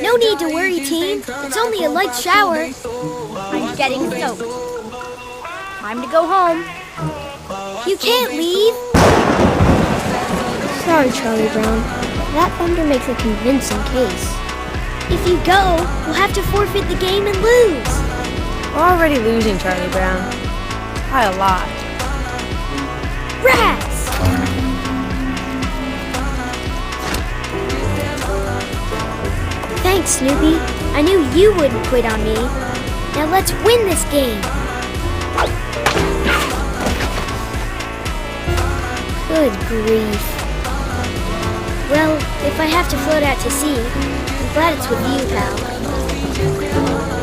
No need to worry, team. It's only a light shower. I'm getting soaked. Time to go home. You can't leave. Sorry, Charlie Brown. That thunder makes a convincing case. If you go, we'll have to forfeit the game and lose. We're already losing, Charlie Brown. By a lot. Rats! Thanks, Snoopy. I knew you wouldn't quit on me. Now let's win this game. Good grief. Well, if I have to float out to sea, I'm glad it's with you, pal.